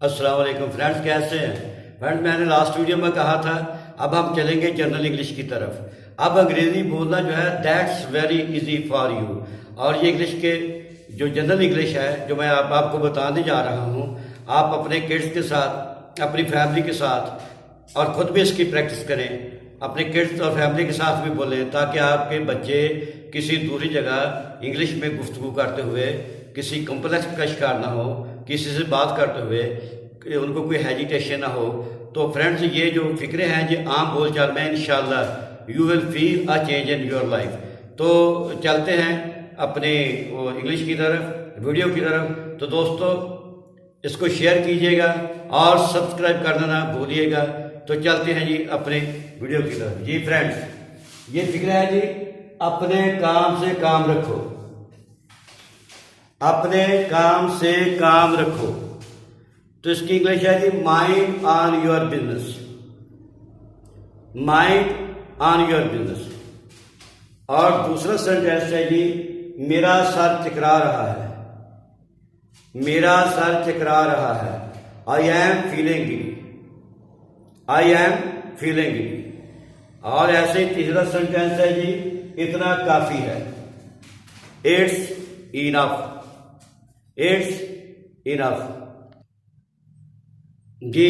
अस्सलाम वालेकुम फ्रेंड्स, कैसे हैं फ्रेंड्स। मैंने लास्ट वीडियो में कहा था अब हम चलेंगे जनरल इंग्लिश की तरफ। अब अंग्रेज़ी बोलना जो है that's very easy for you. और ये इंग्लिश के जो जनरल इंग्लिश है जो मैं आपको बताने जा रहा हूँ, आप अपने किड्स के साथ, अपनी फैमिली के साथ और ख़ुद भी इसकी प्रैक्टिस करें। अपने किड्स और फैमिली के साथ भी बोलें ताकि आपके बच्चे किसी दूसरी जगह इंग्लिश में गुफ्तगू करते हुए किसी कॉम्प्लेक्स का शिकार ना हो, किसी से बात करते हुए कि उनको कोई हेजिटेशन ना हो। तो फ्रेंड्स, ये जो फिक्रे हैं ये आम बोलचाल में इंशाल्लाह you will feel a change in your life. तो चलते हैं अपने इंग्लिश की तरफ, वीडियो की तरफ। तो दोस्तों, इसको शेयर कीजिएगा और सब्सक्राइब करना ना भूलिएगा। तो चलते हैं जी अपने वीडियो की तरफ। जी फ्रेंड्स, ये फिक्र है जी, अपने काम से काम रखो, अपने काम से काम रखो। तो इसकी इंग्लिश है जी mind on your business, mind on your business. और दूसरा सेंटेंस है जी मेरा सर चकरा रहा है, मेरा सर चकरा रहा है। I am feeling giddy, I am feeling giddy. और ऐसे ही तीसरा सेंटेंस है जी इतना काफी है, इट्स इनफ, इट्स इनफ जी।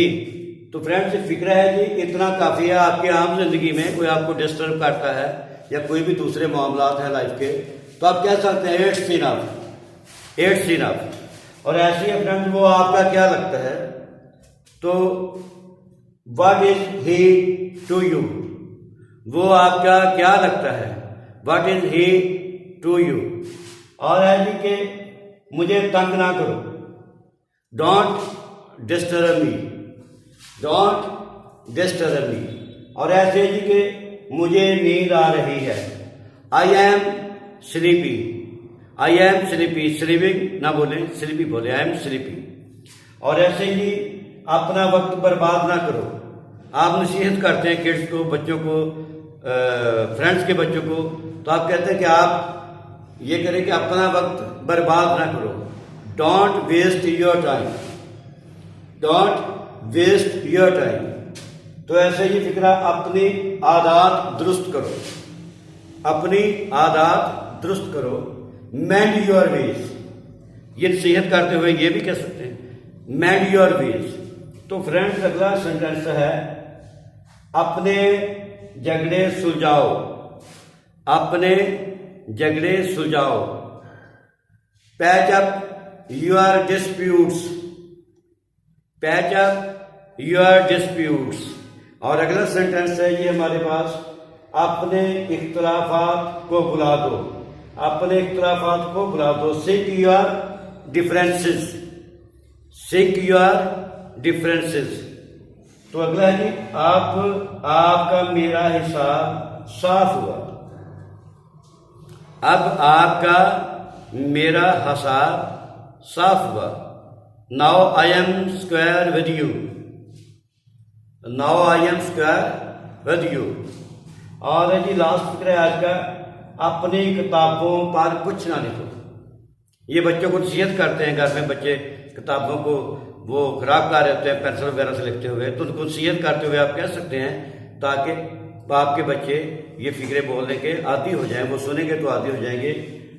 तो फ्रेंड्स, फिक्र है जी इतना काफी है। आपकी आम जिंदगी में कोई आपको डिस्टर्ब करता है या कोई भी दूसरे मामलात हैं लाइफ के, तो आप कह सकते हैं इट्स इनफ, इट्स इनफ। और ऐसे ही फ्रेंड्स, वो आपका क्या लगता है, तो what is he to you, वो आपका क्या लगता है, what is he to you. और है जी कि मुझे तंग ना करो, don't disturb me, don't disturb me. और ऐसे जी कि मुझे नींद आ रही है, I am sleepy, I am sleepy. Sleeping ना बोले, स्लीपी बोले, आई एम स्लीपी। और ऐसे ही अपना वक्त बर्बाद ना करो। आप नसीहत करते हैं किड्स को, बच्चों को, फ्रेंड्स के बच्चों को, तो आप कहते हैं कि आप ये करें कि अपना वक्त बर्बाद ना करो, don't waste your time, don't waste your time. तो ऐसे ही फिक्रा अपनी आदत दुरुस्त करो, अपनी आदत दुरुस्त करो, मेंड योर वेज। ये नसीहत करते हुए ये भी कह सकते हैं मेंड योर वेज। तो फ्रेंड्स, अगला सेंटेंस है अपने झगड़े सुलझाओ, अपने झगड़े सुलझाओ, patch up your disputes, patch up your disputes. और अगला सेंटेंस है ये हमारे पास अपने इख्तलाफात को भुला दो, अपने इख्तलाफात को भुला दो, seek your differences, seek your differences. तो अगला है जी आपका मेरा हिसाब साफ हुआ, अब आपका मेरा हिसाब साफ हुआ। Now I am square with you, now I am square with you. और है जी लास्ट फिक्र है आज का, अपनी किताबों पर कुछ ना लिखो। ये बच्चों को नसीहत करते हैं घर में, बच्चे किताबों को वो खराब कर रहते हैं पेंसिल वगैरह से लिखते हुए, तो उनको नसीहत करते हुए आप कह सकते हैं ताकि आपके बच्चे ये फिक्रे बोलने के आदी हो जाएं, वो सुनेंगे तो आदी हो जाएंगे।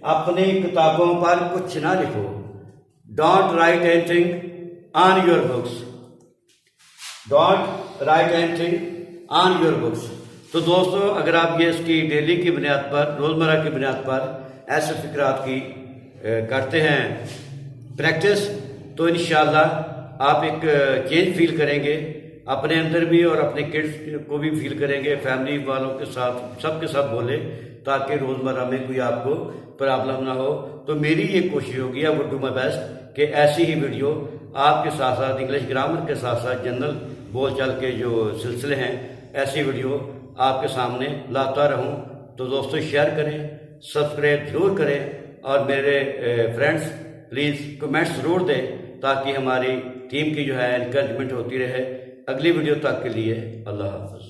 अपनी किताबों पर कुछ ना लिखो, don't write anything on your books, don't write anything on your books. तो दोस्तों, अगर आप ये इसकी डेली की बुनियाद पर, रोजमर्रा की बुनियाद पर ऐसे फिक्रात की करते हैं प्रैक्टिस, तो इंशाल्लाह आप एक चेंज फील करेंगे अपने अंदर भी और अपने किड्स को भी फील करेंगे। फैमिली वालों के साथ, सबके साथ बोले ताकि रोजमर्रा में कोई आपको प्रॉब्लम ना हो। तो मेरी ये कोशिश होगी, I would do my best, कि ऐसी ही वीडियो आपके साथ साथ इंग्लिश ग्रामर के साथ साथ जनरल बोलचाल के जो सिलसिले हैं, ऐसी वीडियो आपके सामने लाता रहूं। तो दोस्तों, शेयर करें, सब्सक्राइब जरूर करें और मेरे फ्रेंड्स प्लीज़ कमेंट्स जरूर दें ताकि हमारी टीम की जो है एनकरेजमेंट होती रहे। अगली वीडियो तक के लिए अल्लाह हाफ़िज़।